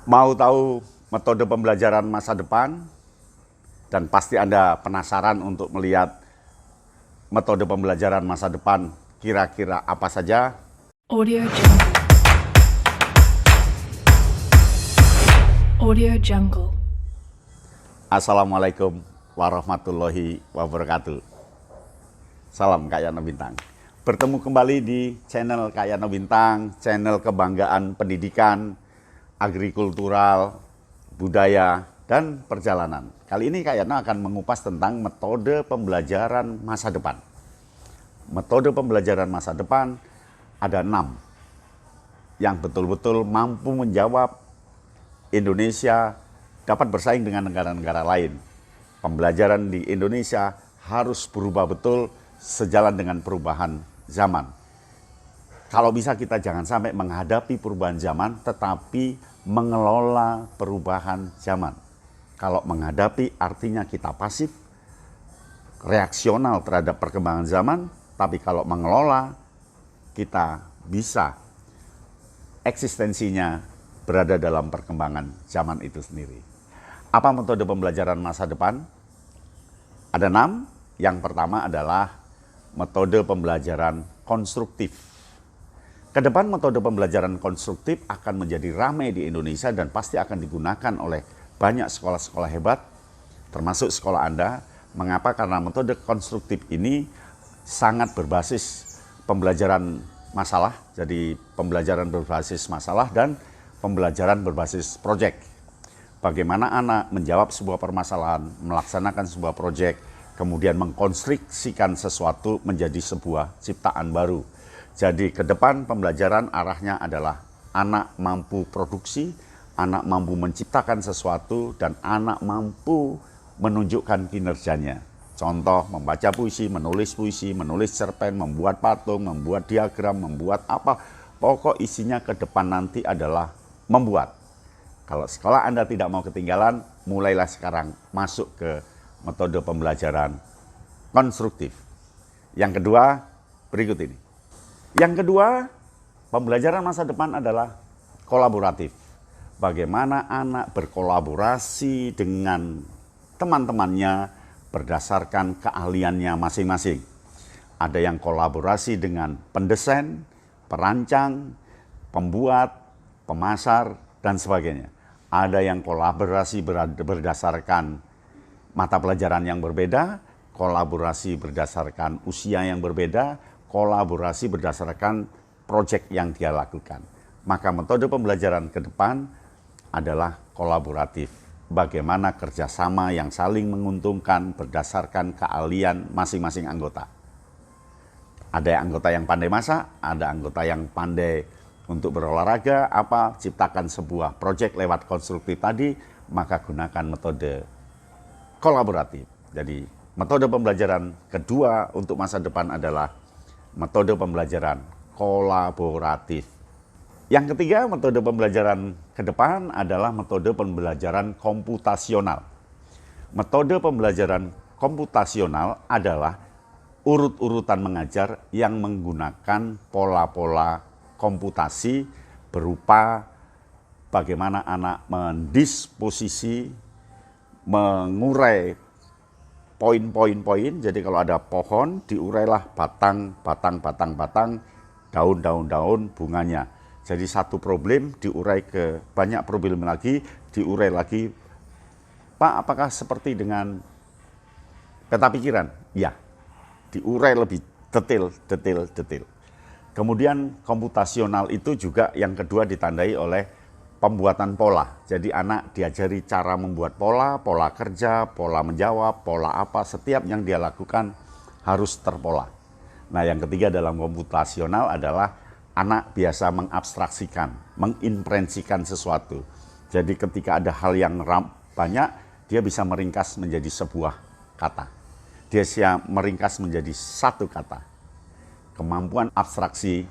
Mau tahu metode pembelajaran masa depan? Dan pasti Anda penasaran untuk melihat metode pembelajaran masa depan kira-kira apa saja? Audio Jungle. Audio Jungle. Assalamualaikum warahmatullahi wabarakatuh. Salam Kak Yana Bintang. Bertemu kembali di channel Kak Yana Bintang, channel kebanggaan pendidikan, agrikultural, budaya, dan perjalanan. Kali ini Kak Yana akan mengupas tentang metode pembelajaran masa depan. Metode pembelajaran masa depan ada 6 yang betul-betul mampu menjawab Indonesia dapat bersaing dengan negara-negara lain. Pembelajaran di Indonesia harus berubah betul sejalan dengan perubahan zaman. Kalau bisa kita jangan sampai menghadapi perubahan zaman, tetapi mengelola perubahan zaman. Kalau menghadapi artinya kita pasif, reaksional terhadap perkembangan zaman, tapi kalau mengelola kita bisa eksistensinya berada dalam perkembangan zaman itu sendiri. Apa metode pembelajaran masa depan? Ada 6. Yang pertama adalah metode pembelajaran konstruktif. Kedepan metode pembelajaran konstruktif akan menjadi ramai di Indonesia dan pasti akan digunakan oleh banyak sekolah-sekolah hebat, termasuk sekolah Anda. Mengapa? Karena metode konstruktif ini sangat berbasis pembelajaran masalah, jadi pembelajaran berbasis masalah dan pembelajaran berbasis proyek. Bagaimana anak menjawab sebuah permasalahan, melaksanakan sebuah proyek, kemudian mengkonstruksikan sesuatu menjadi sebuah ciptaan baru. Jadi ke depan pembelajaran arahnya adalah anak mampu produksi, anak mampu menciptakan sesuatu, dan anak mampu menunjukkan kinerjanya. Contoh, membaca puisi, menulis cerpen, membuat patung, membuat diagram, membuat apa. Pokok isinya ke depan nanti adalah membuat. Kalau sekolah Anda tidak mau ketinggalan, mulailah sekarang masuk ke metode pembelajaran konstruktif. Yang kedua, berikut ini. Yang kedua, pembelajaran masa depan adalah kolaboratif. Bagaimana anak berkolaborasi dengan teman-temannya berdasarkan keahliannya masing-masing. Ada yang kolaborasi dengan pendesain, perancang, pembuat, pemasar, dan sebagainya. Ada yang kolaborasi berdasarkan mata pelajaran yang berbeda, kolaborasi berdasarkan usia yang berbeda, kolaborasi berdasarkan proyek yang dia lakukan. Maka metode pembelajaran ke depan adalah kolaboratif. Bagaimana kerjasama yang saling menguntungkan berdasarkan keahlian masing-masing anggota. Ada anggota yang pandai masak, ada anggota yang pandai untuk berolahraga, ciptakan sebuah proyek lewat konstruktif tadi, maka gunakan metode kolaboratif. Jadi metode pembelajaran kedua untuk masa depan adalah metode pembelajaran kolaboratif. Yang ketiga, metode pembelajaran ke depan adalah metode pembelajaran komputasional. Metode pembelajaran komputasional adalah urut-urutan mengajar yang menggunakan pola-pola komputasi berupa bagaimana anak mendisposisi, mengurai poin-poin. Jadi kalau ada pohon, diurailah batang, daun-daun bunganya. Jadi satu problem diurai ke banyak problem lagi, diurai lagi. Pak, apakah seperti dengan peta pikiran? Ya, diurai lebih detail. Kemudian komputasional itu juga yang kedua ditandai oleh pembuatan pola. Jadi anak diajari cara membuat pola kerja, pola menjawab, pola apa, setiap yang dia lakukan harus terpola. Nah, yang ketiga dalam komputasional adalah anak biasa mengabstraksikan, menginferensikan sesuatu. Jadi ketika ada hal yang banyak, dia bisa meringkas menjadi sebuah kata. Dia bisa meringkas menjadi satu kata. Kemampuan abstraksi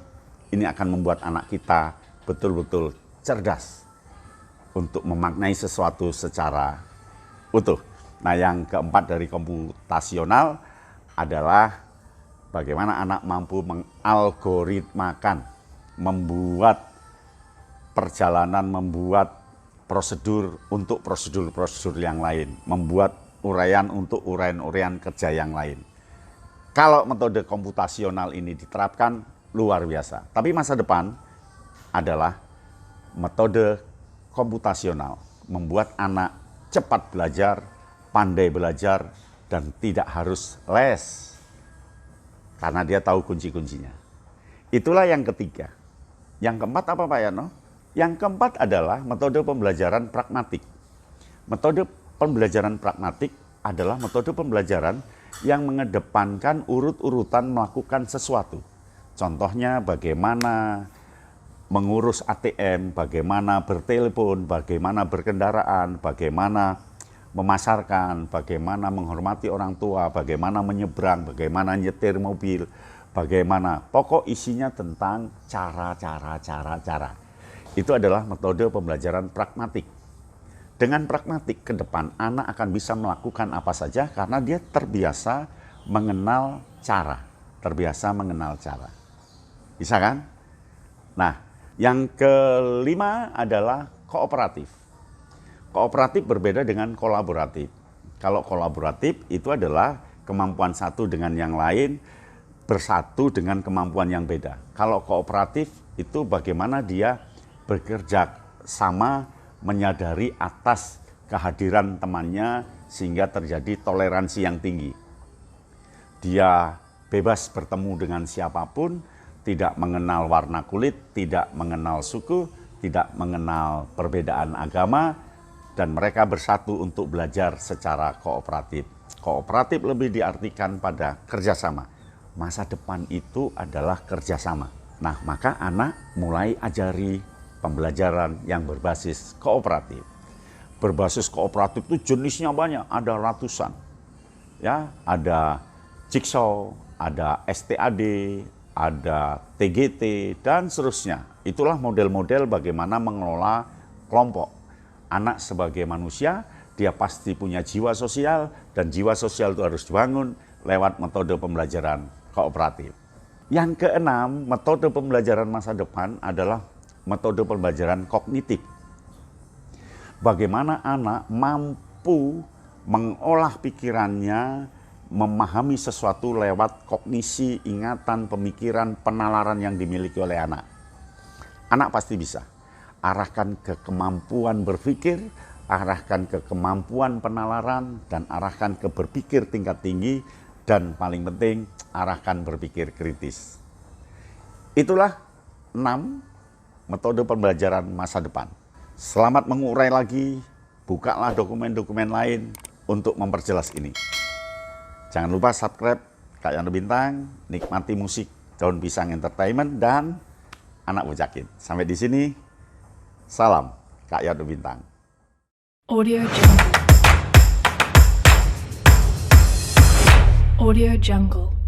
ini akan membuat anak kita betul-betul cerdas untuk memaknai sesuatu secara utuh. Nah, yang keempat dari komputasional adalah bagaimana anak mampu mengalgoritmakan, membuat perjalanan, membuat prosedur untuk prosedur-prosedur yang lain, membuat uraian untuk uraian-uraian kerja yang lain. Kalau metode komputasional ini diterapkan, luar biasa. Tapi masa depan adalah metode komputasional, membuat anak cepat belajar, pandai belajar, dan tidak harus les. Karena dia tahu kunci-kuncinya. Itulah yang ketiga. Yang keempat apa Pak Yano? Yang keempat adalah metode pembelajaran pragmatik. Metode pembelajaran pragmatik adalah metode pembelajaran yang mengedepankan urut-urutan melakukan sesuatu. Contohnya bagaimana mengurus ATM, bagaimana bertelepon, bagaimana berkendaraan, bagaimana memasarkan, bagaimana menghormati orang tua, bagaimana menyeberang, bagaimana nyetir mobil, bagaimana. Pokok isinya tentang cara. Itu adalah metode pembelajaran pragmatik. Dengan pragmatik ke depan, anak akan bisa melakukan apa saja karena dia terbiasa mengenal cara. Bisa kan? Nah, yang kelima adalah kooperatif. Kooperatif berbeda dengan kolaboratif. Kalau kolaboratif itu adalah kemampuan satu dengan yang lain bersatu dengan kemampuan yang beda. Kalau kooperatif itu bagaimana dia bekerja sama menyadari atas kehadiran temannya sehingga terjadi toleransi yang tinggi. Dia bebas bertemu dengan siapapun, tidak mengenal warna kulit, tidak mengenal suku, tidak mengenal perbedaan agama, dan mereka bersatu untuk belajar secara kooperatif. Kooperatif lebih diartikan pada kerjasama. Masa depan itu adalah kerjasama. Nah, maka anak mulai ajari pembelajaran yang berbasis kooperatif. Berbasis kooperatif itu jenisnya banyak, ada ratusan. Ya, ada jigsaw, ada STAD, ada TGT, dan seterusnya. Itulah model-model bagaimana mengelola kelompok. Anak sebagai manusia, dia pasti punya jiwa sosial, dan jiwa sosial itu harus dibangun lewat metode pembelajaran kooperatif. Yang keenam, metode pembelajaran masa depan adalah metode pembelajaran kognitif. Bagaimana anak mampu mengolah pikirannya, memahami sesuatu lewat kognisi, ingatan, pemikiran, penalaran yang dimiliki oleh anak. Anak pasti bisa. Arahkan ke kemampuan berpikir, arahkan ke kemampuan penalaran, dan arahkan ke berpikir tingkat tinggi, dan paling penting, arahkan berpikir kritis. Itulah 6 metode pembelajaran masa depan. Selamat mengurai lagi, bukalah dokumen-dokumen lain untuk memperjelas ini. Jangan lupa subscribe Kak Yano Bintang, nikmati musik Daun Pisang Entertainment, dan Anak Bocakin. Sampai di sini, salam Kak Yano Bintang. Audio Jungle. Audio Jungle.